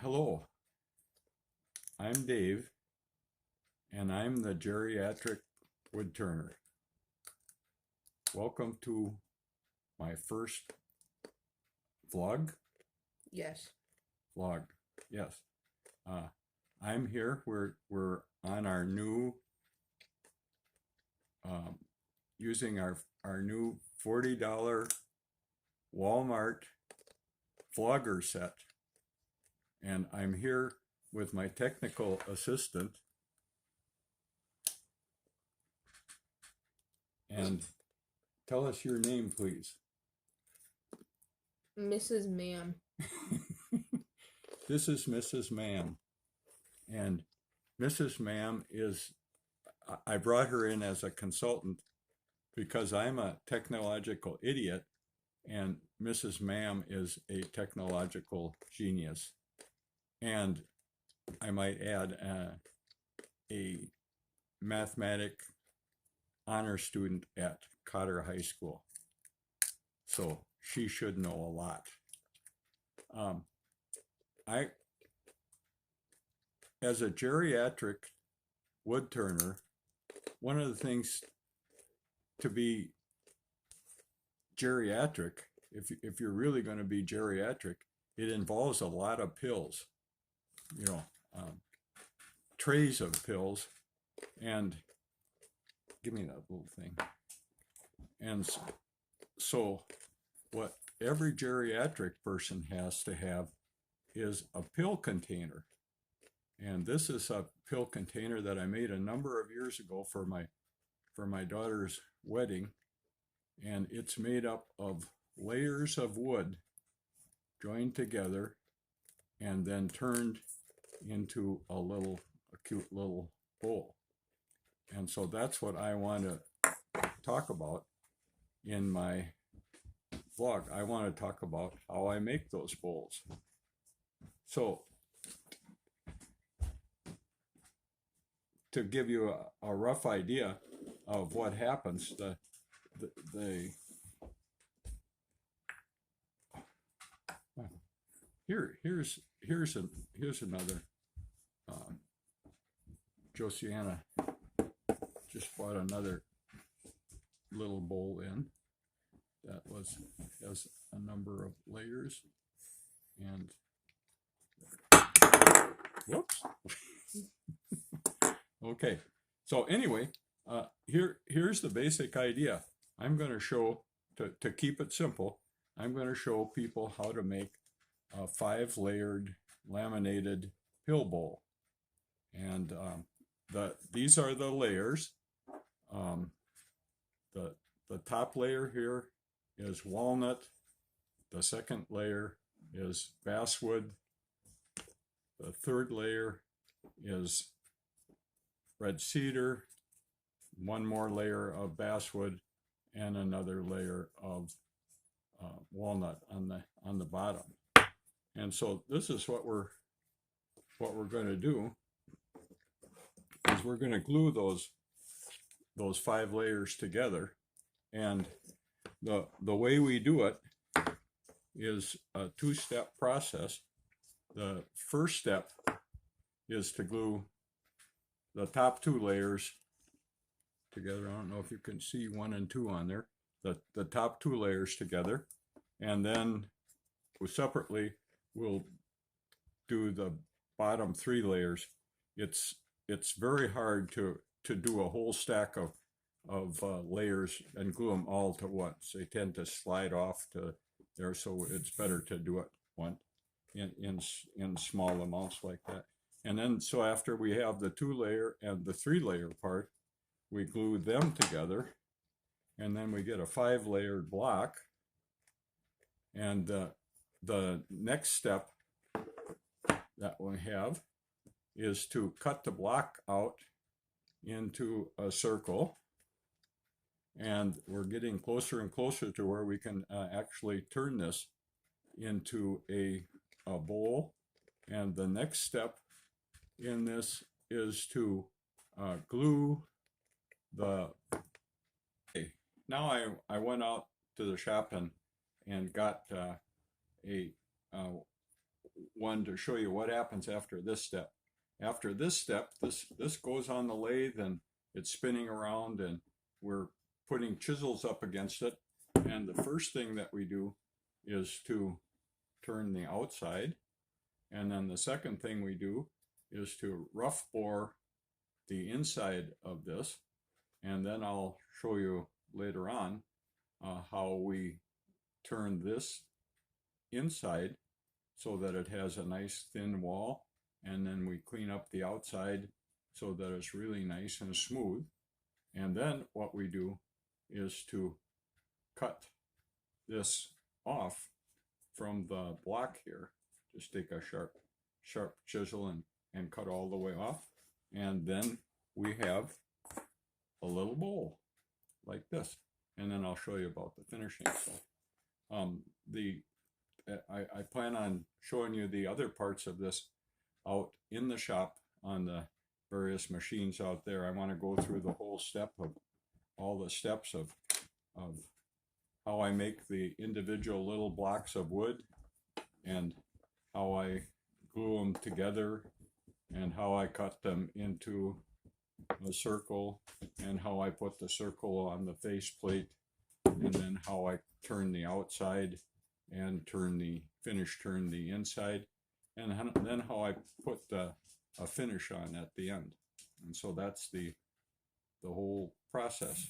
Hello, I'm Dave, and I'm the geriatric woodturner. Welcome to my first vlog. Yes. Vlog, yes. I'm here. We're on our new, using our new $40 Walmart vlogger set, and I'm here with my technical assistant. And tell us your name, please. Mrs. Ma'am. This is Mrs. Ma'am. And Mrs. Ma'am I brought her in as a consultant because I'm a technological idiot and Mrs. Ma'am is a technological genius. And I might add a mathematic honor student at Cotter High School. So she should know a lot. As a geriatric woodturner, one of the things to be geriatric, if you're really going to be geriatric, it involves a lot of pills, trays of pills, and give me that little thing. And so what every geriatric person has to have is a pill container. And this is a pill container that I made a number of years ago for my daughter's wedding. And it's made up of layers of wood joined together and then turned into a cute little bowl. And so that's what I want to talk about in my vlog. I want to talk about how I make those bowls. So to give you a rough idea of what happens, here's another. Josiana just brought another little bowl in that has a number of layers, and whoops. Okay, so anyway, here's the basic idea. I'm going to show, to keep it simple, I'm going to show people how to make a 5-layered laminated pill bowl. And these are the layers. The top layer here is walnut. The second layer is basswood. The third layer is red cedar, one more layer of basswood, and another layer of walnut on the bottom. And so this is what we're going to do, is we're going to glue those 5 layers together. And the way we do it is a 2-step process. The first step is to glue the top 2 layers together. I don't know if you can see 1 and 2 on there. The top 2 layers together, and then separately we'll do the bottom 3 layers. It's very hard to do a whole stack of layers and glue them all to once. They tend to slide off to there, so it's better to do it in small amounts like that. And then, so after we have the 2-layer and the 3-layer part, we glue them together, and then we get a 5-layered block. And the next step that we have is to cut the block out into a circle. And we're getting closer and closer to where we can actually turn this into a bowl. And the next step in this is to glue the. Now I went out to the shop and got a one to show you what happens after this step. After this step, this goes on the lathe and it's spinning around and we're putting chisels up against it. And the first thing that we do is to turn the outside. And then the second thing we do is to rough bore the inside of this. And then I'll show you later on how we turn this inside so that it has a nice thin wall, and then we clean up the outside so that it's really nice and smooth. And then what we do is to cut this off from the block here. Just take a sharp chisel and cut all the way off, and then we have a little bowl like this. And then I'll show you about the finishing stuff. I plan on showing you the other parts of this out in the shop on the various machines out there. I want to go through the whole step of all the steps of how I make the individual little blocks of wood and how I glue them together and how I cut them into a circle and how I put the circle on the faceplate, and then how I turn the outside and turn the inside, and then how I put a finish on at the end. And so that's the whole process.